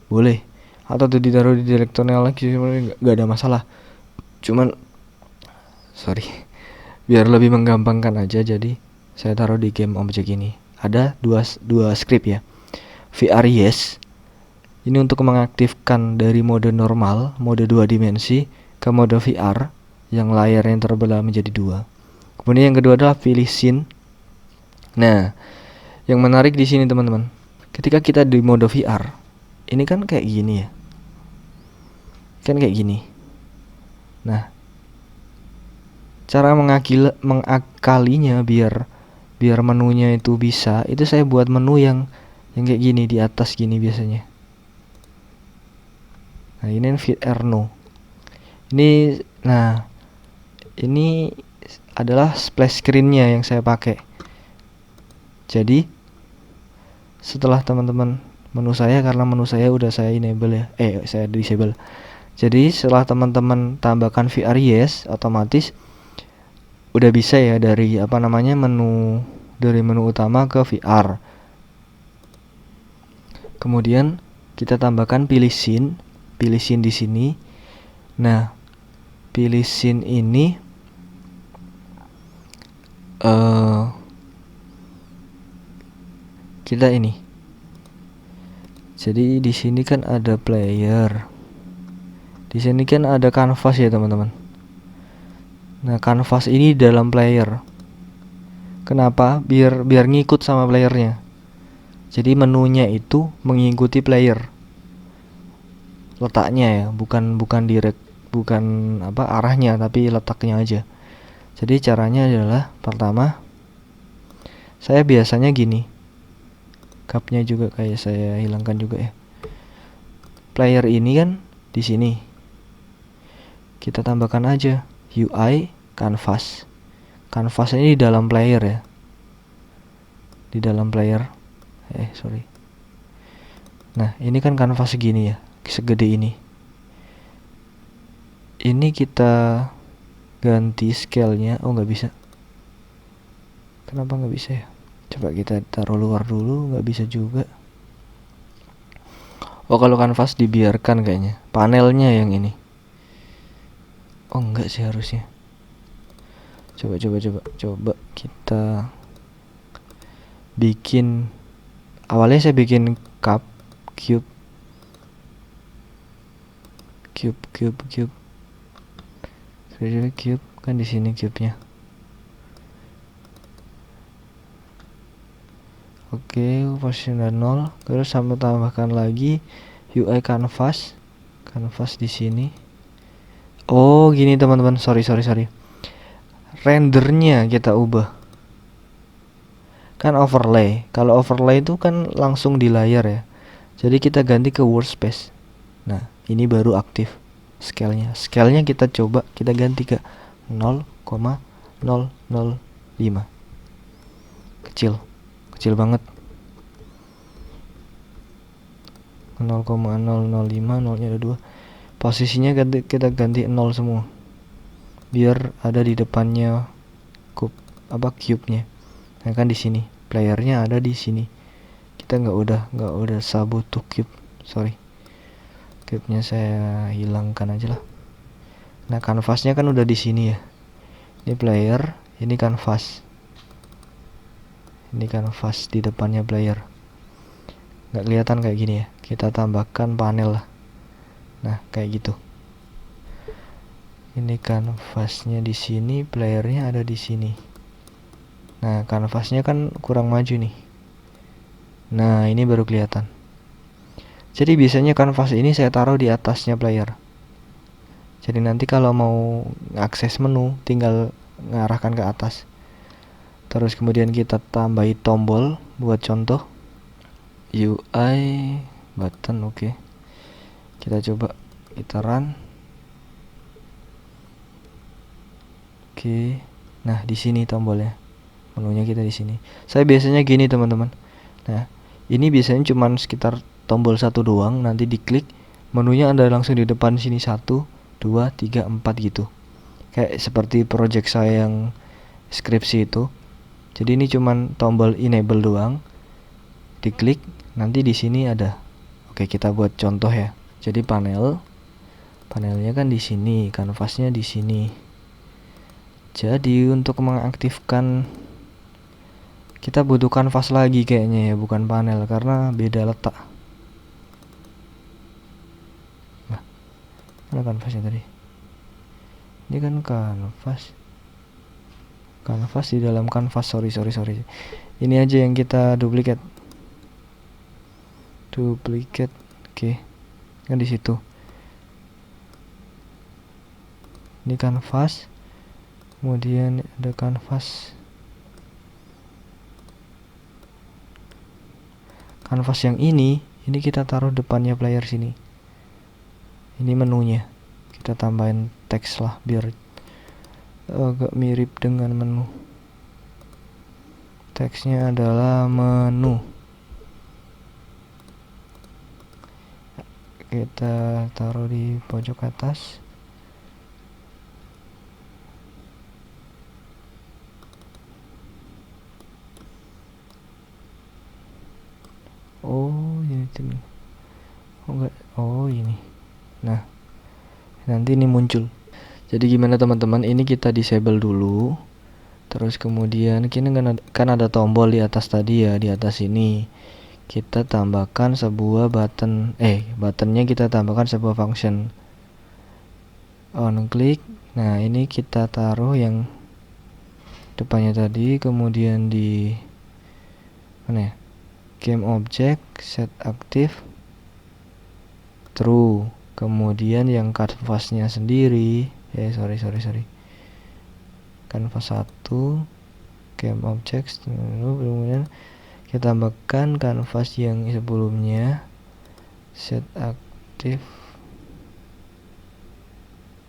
A: Boleh. Atau ditaruh di directional lagi sebenarnya enggak ada masalah. Cuman biar lebih menggampangkan aja, jadi saya taruh di game object ini. Ada dua script ya. VR yes. Ini untuk mengaktifkan dari mode normal, mode 2 dimensi ke mode VR yang layarnya terbelah menjadi dua. Kemudian yang kedua adalah pilih scene. Nah, yang menarik di sini teman-teman, ketika kita di mode VR, ini kan kayak gini ya. Kan kayak gini. Nah, cara mengakalinya biar biar menunya itu bisa, itu saya buat menu yang kayak gini di atas gini biasanya. Nah ini fit Erno ini. Nah ini adalah splash screennya yang saya pakai. Jadi setelah teman-teman menu saya, karena menu saya udah saya enable ya, saya disable. Jadi setelah teman-teman tambahkan VR yes, otomatis udah bisa ya dari apa namanya dari menu utama ke VR. Kemudian kita tambahkan pilih scene di sini. Nah, pilih scene ini kita ini. Jadi di sini kan ada player. Di sini kan ada canvas ya, teman-teman. Nah, canvas ini dalam player. Kenapa? Biar ngikut sama playernya. Jadi menunya itu mengikuti player. Letaknya ya, bukan direct, bukan apa arahnya, tapi letaknya aja. Jadi caranya adalah pertama saya biasanya gini. Cupnya juga kayak saya hilangkan juga ya. Player ini kan di sini. Kita tambahkan aja UI canvas. Canvas ini di dalam player ya. Di dalam player. Sorry. Nah, ini kan canvas segini ya, segede ini. Ini kita ganti scale-nya. Oh, nggak bisa. Kenapa nggak bisa ya? Coba kita taruh luar dulu, nggak bisa juga. Oh, kalau canvas dibiarkan kayaknya. Panelnya yang ini. Oh, enggak sih harusnya. Coba kita bikin. Awalnya saya bikin cube. Cube kan di sini cube-nya. Oke, versi 0. Terus sampai tambahkan lagi UI canvas di sini. Oh, gini teman-teman. Sorry. Rendernya kita ubah. Kan overlay. Kalau overlay itu kan langsung di layar ya. Jadi kita ganti ke workspace. Nah, ini baru aktif scale-nya. Scale-nya kita coba kita ganti ke 0,005. Kecil banget. 0,005, nolnya ada 2. Posisinya kita ganti 0 semua. Biar ada di depannya cube-nya. Nah, kan di sini. Playernya ada di sini. Kita nggak udah sabut to cube. Sorry. Cube-nya saya hilangkan aja lah. Nah, canvasnya kan udah di sini ya. Ini player, ini canvas. Ini canvas di depannya player. Nggak kelihatan kayak gini ya. Kita tambahkan panel lah. Nah, kayak gitu. Ini canvasnya di sini, playernya ada di sini. Nah, canvasnya kan kurang maju nih. Nah, ini baru kelihatan. Jadi biasanya canvas ini saya taruh di atasnya player. Jadi nanti kalau mau akses menu tinggal ngarahkan ke atas. Terus kemudian kita tambahi tombol buat contoh. UI button, oke. Kita coba kita run. Oke. Nah, di sini tombolnya. Menunya kita di sini. Saya biasanya gini, teman-teman. Nah, ini biasanya cuman sekitar tombol satu doang, nanti diklik, menunya ada langsung di depan sini 1, 2, 3, 4 gitu. Kayak seperti project saya yang skripsi itu. Jadi ini cuman tombol enable doang. Diklik, nanti di sini ada. Oke, kita buat contoh ya. Jadi panelnya kan di sini, kanvasnya di sini. Jadi untuk mengaktifkan kita butuh kanvas lagi kayaknya ya, bukan panel karena beda letak. Nah, mana kanvasnya tadi? Ini kan kanvas di dalam kanvas. Sorry. Ini aja yang kita duplicate. Oke. Kan di situ. Ini kanvas. Kemudian ada kanvas yang ini kita taruh depannya player sini. Ini menunya, kita tambahin teks lah biar agak mirip dengan menu. Teksnya adalah menu. Kita taruh di pojok atas. Oh ini tuh. Oh enggak, oh ini. Nah nanti ini muncul. Jadi gimana teman-teman, ini kita disable dulu. Terus kemudian kini kan ada tombol di atas tadi ya, di atas ini kita tambahkan sebuah button, buttonnya kita tambahkan sebuah function on click. Nah ini kita taruh yang depannya tadi, kemudian di mana ya, game object set active true, kemudian yang canvasnya sendiri canvas 1 game object, kemudian kita tambahkan canvas yang sebelumnya set active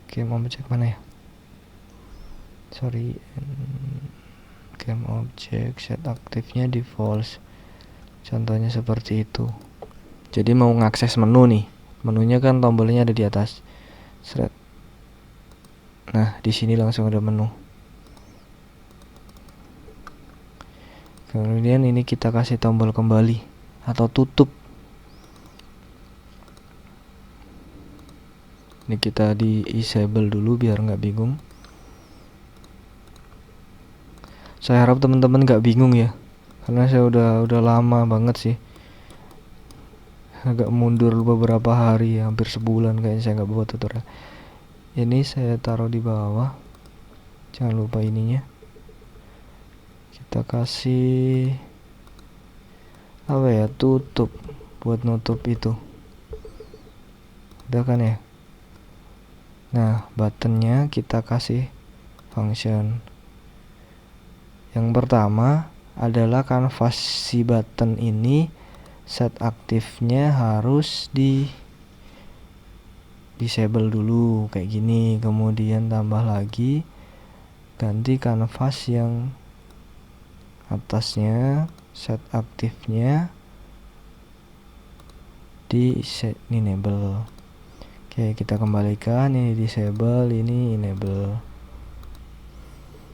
A: game object mana ya, game object set aktifnya di false, contohnya seperti itu. Jadi mau ngakses menu nih, menunya kan tombolnya ada di atas. Nah di sini langsung ada menu. Kemudian ini kita kasih tombol kembali atau tutup. Ini kita di disable dulu biar nggak bingung. Saya harap teman-teman nggak bingung ya, karena saya udah lama banget sih, agak mundur beberapa hari, hampir sebulan kayaknya saya nggak buat tutorial. Ini saya taruh di bawah, jangan lupa ininya. Kita kasih apa ya, tutup buat nutup itu. Udah kan ya. Nah buttonnya kita kasih function. Yang pertama adalah canvas si button ini set aktifnya harus di disable dulu kayak gini, kemudian tambah lagi ganti canvas yang atasnya set aktifnya di enable. Oke kita kembalikan, ini disable, ini enable.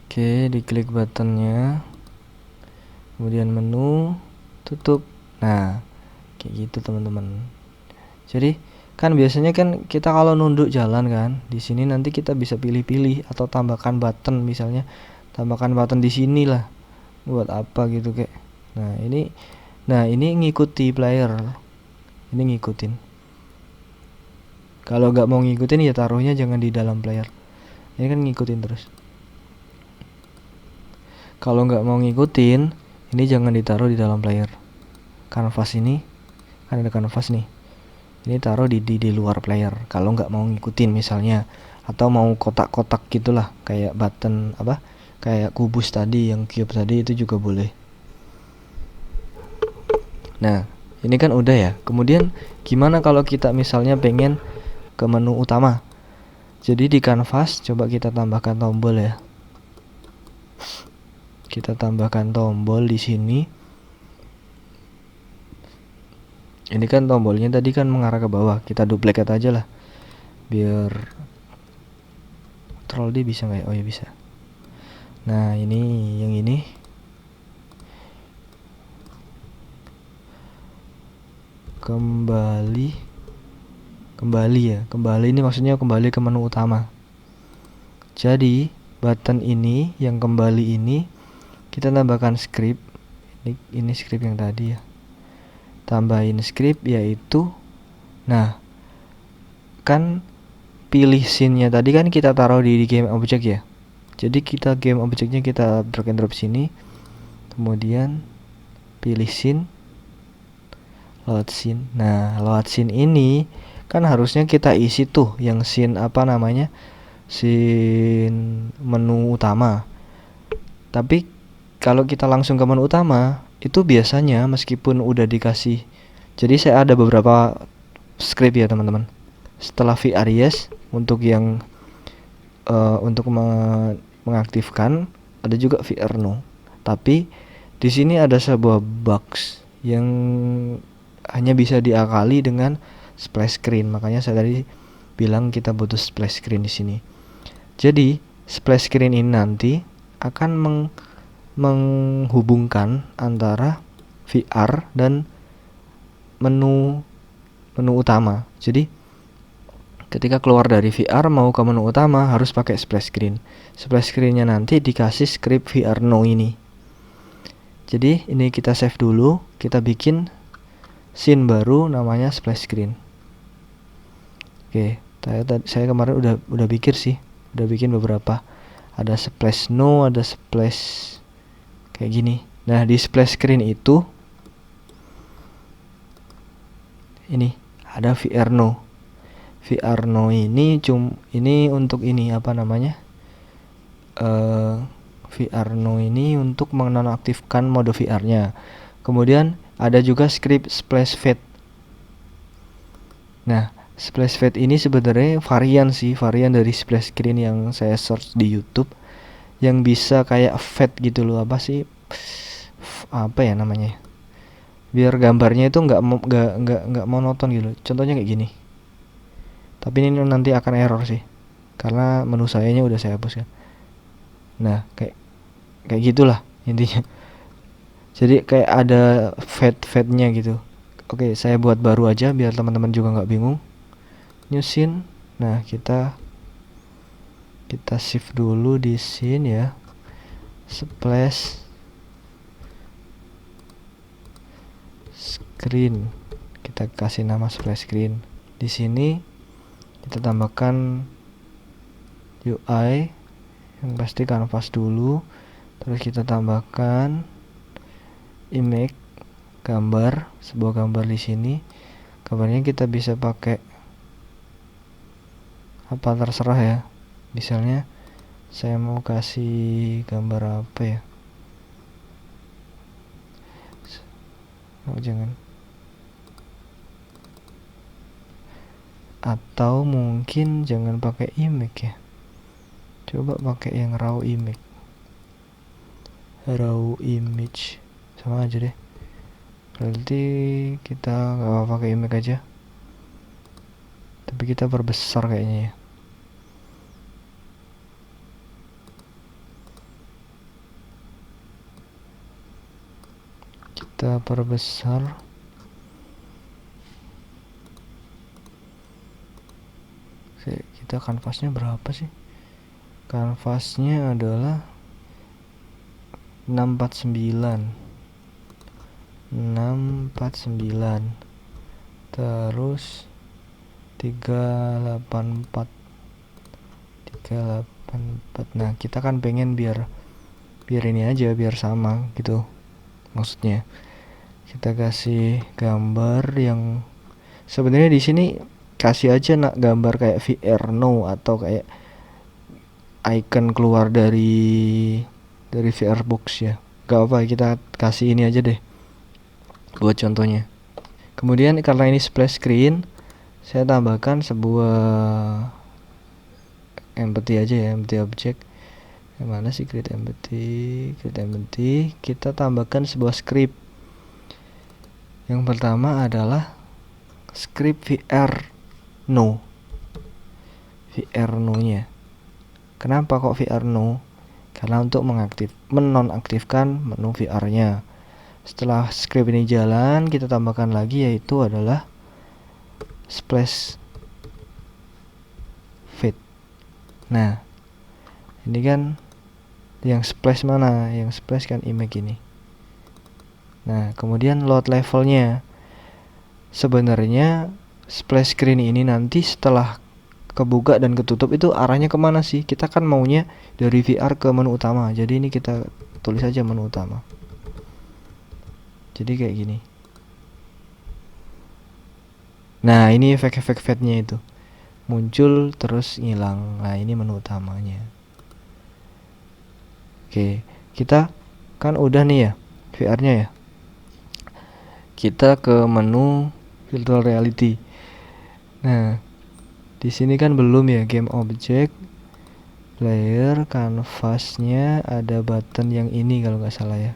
A: Oke diklik buttonnya, kemudian menu, tutup. Nah kayak gitu teman-teman. Jadi kan biasanya kan kita kalau nunduk jalan kan, di sini nanti kita bisa pilih-pilih atau tambahkan button, misalnya tambahkan button di sini lah, buat apa gitu kayak. Nah ini ngikuti player, ini ngikutin. Kalau nggak mau ngikutin ya taruhnya jangan di dalam player, ini kan ngikutin terus. Kalau nggak mau ngikutin, ini jangan ditaruh di dalam player. Canvas ini kan ada canvas nih, ini taruh di luar player kalau nggak mau ngikutin misalnya, atau mau kotak-kotak gitulah, kayak button apa, kayak kubus tadi, yang cube tadi, itu juga boleh. Nah ini kan udah ya. Kemudian gimana kalau kita misalnya pengen ke menu utama? Jadi di canvas coba kita tambahkan tombol ya. Kita tambahkan tombol di sini. Ini kan tombolnya tadi kan mengarah ke bawah, kita duplicate aja lah biar Ctrl D bisa nggak ya? Oh ya bisa. Nah ini yang ini kembali ini maksudnya kembali ke menu utama. Jadi button ini yang kembali ini kita tambahkan script. Ini script yang tadi ya, tambahin script yaitu, nah kan pilih scene-nya tadi kan kita taruh di game object ya. Jadi kita game objectnya kita drag and drop sini, kemudian pilih scene, load scene. Nah load scene ini kan harusnya kita isi tuh yang scene apa namanya, scene menu utama. Tapi kalau kita langsung ke menu utama, itu biasanya meskipun udah dikasih, jadi saya ada beberapa script ya teman-teman. Setelah VR yes untuk yang untuk mengaktifkan, ada juga VR no. Tapi di sini ada sebuah bugs yang hanya bisa diakali dengan splash screen. Makanya saya tadi bilang kita butuh splash screen di sini. Jadi splash screen ini nanti akan menghubungkan antara VR dan menu utama. Jadi ketika keluar dari VR mau ke menu utama harus pakai splash screen. Splash screennya nanti dikasih script VR no ini. Jadi ini kita save dulu, kita bikin scene baru namanya splash screen. Oke, saya kemarin udah bikin beberapa. Ada splash no, ada splash kayak gini. Nah, di splash screen itu ini ada VR no. VR no ini ini untuk ini apa namanya? VR no ini untuk menonaktifkan mode VR-nya. Kemudian ada juga script splash fade. Nah, splash fade ini sebenarnya varian dari splash screen yang saya search di YouTube yang bisa kayak fade gitu loh, apa ya namanya? Biar gambarnya itu nggak monoton gitu. Contohnya kayak gini. Tapi ini nanti akan error sih. Karena menu sayanya udah saya hapuskan. Nah, kayak gitulah intinya. Jadi kayak ada fade-nya gitu. Oke, saya buat baru aja biar teman-teman juga nggak bingung. New scene. Nah, kita shift dulu di scene ya. Splash screen. Kita kasih nama splash screen. Di sini kita tambahkan UI yang pasti kanvas dulu. Terus kita tambahkan image, gambar, sebuah gambar di sini. Gambarnya kita bisa pakai apa terserah ya. Misalnya saya mau kasih gambar apa ya? Jangan. Atau mungkin jangan pakai image ya. Coba pakai yang raw image. Sama aja deh. Berarti kita nggak pakai image aja. Tapi kita perbesar kayaknya ya. Kita perbesar. Oke, kita kanvasnya berapa sih? Kanvasnya adalah 649 terus 384. Nah, kita kan pengen biar ini aja, biar sama gitu maksudnya. Kita kasih gambar yang sebenarnya di sini kasih aja gambar kayak VR no atau kayak icon keluar dari VR box ya. Gak apa, kita kasih ini aja deh buat contohnya. Kemudian karena ini splash screen, saya tambahkan sebuah empty aja ya, empty object. Yang mana sih create empty? Kita tambahkan sebuah script. Yang pertama adalah script VR no. VR no nya. Kenapa kok VR no? Karena untuk menonaktifkan menu VR-nya. Setelah script ini jalan, kita tambahkan lagi yaitu adalah splash fade. Nah, ini kan yang splash mana? Yang splash kan image ini. Nah, kemudian load levelnya. Sebenarnya splash screen ini nanti setelah kebuka dan ketutup itu arahnya kemana sih? Kita kan maunya dari VR ke menu utama. Jadi ini kita tulis aja menu utama. Jadi kayak gini. Nah, ini efek-efek fade-nya itu. muncul terus ngilang. Nah ini menu utamanya. Oke, kita kan udah nih ya VR-nya ya. Kita ke menu virtual reality. Nah, di sini kan belum ya, game object, player, canvasnya ada button yang ini kalau nggak salah ya.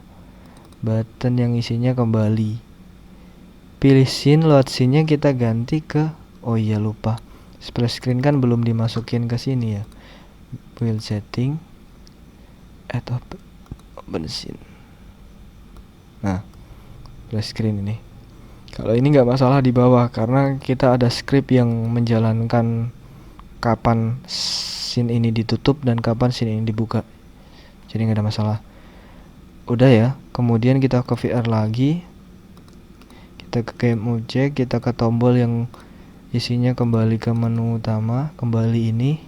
A: Button yang isinya kembali. Pilih scene, load scene-nya kita ganti ke, oh iya lupa, splash screen kan belum dimasukin ke sini ya. Build setting, add open scene. Nah, splash screen ini. Kalau ini nggak masalah di bawah karena kita ada script yang menjalankan kapan scene ini ditutup dan kapan scene ini dibuka. Jadi nggak ada masalah. Udah ya, kemudian kita ke VR lagi. Kita ke game object, kita ke tombol yang isinya kembali ke menu utama, kembali ini.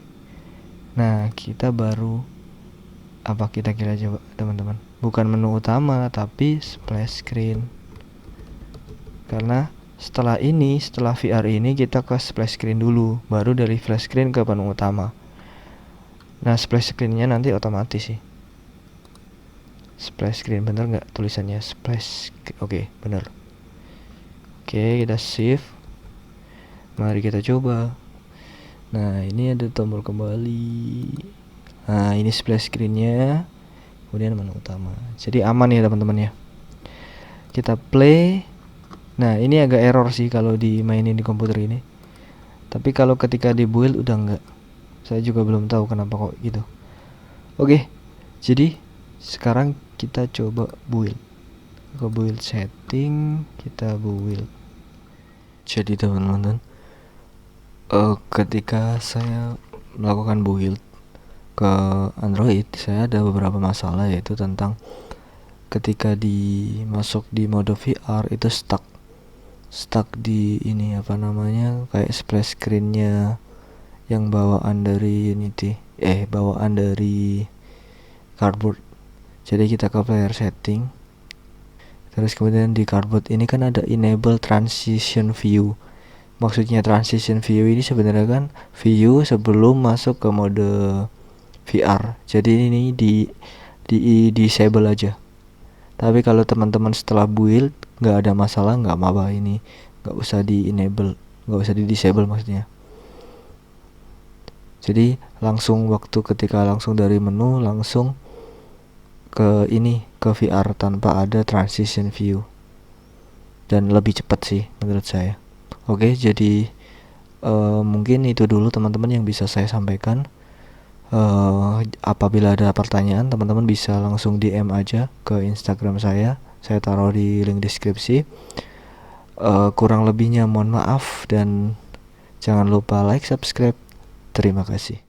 A: Nah, kita baru apa kita kira coba teman-teman? Bukan menu utama tapi splash screen. Karena setelah VR ini kita ke splash screen dulu, baru dari flash screen ke menu utama. Nah, splash screen-nya nanti otomatis sih. Splash screen, bener nggak tulisannya splash? Oke, bener. Oke, kita save. Mari kita coba. Nah, ini ada tombol kembali. Nah, ini splash screen-nya. Kemudian menu utama. Jadi aman ya teman-teman ya. Kita play. Nah, ini agak error sih kalau dimainin di komputer ini. Tapi kalau ketika di build udah enggak. Saya juga belum tahu kenapa kok gitu. Oke. Jadi sekarang kita coba build. Ke build setting, kita build. Jadi teman-teman, ketika saya melakukan build ke Android, saya ada beberapa masalah, yaitu tentang ketika masuk di mode VR itu stuck di ini apa namanya, kayak splash screen-nya yang bawaan dari Unity, bawaan dari Cardboard. Jadi kita ke player setting, terus kemudian di Cardboard ini kan ada enable transition view. Maksudnya transition view ini sebenarnya kan view sebelum masuk ke mode VR. Jadi ini di disable aja. Tapi kalau teman-teman setelah build nggak ada masalah, nggak apa-apa, ini nggak usah di enable, nggak usah di disable maksudnya. Jadi langsung ketika langsung dari menu langsung ke VR tanpa ada transition view, dan lebih cepat sih menurut saya. Oke, jadi mungkin itu dulu teman-teman yang bisa saya sampaikan. Apabila ada pertanyaan, teman-teman bisa langsung DM aja ke Instagram saya taruh di link deskripsi. Kurang lebihnya mohon maaf, dan jangan lupa like, subscribe. Terima kasih.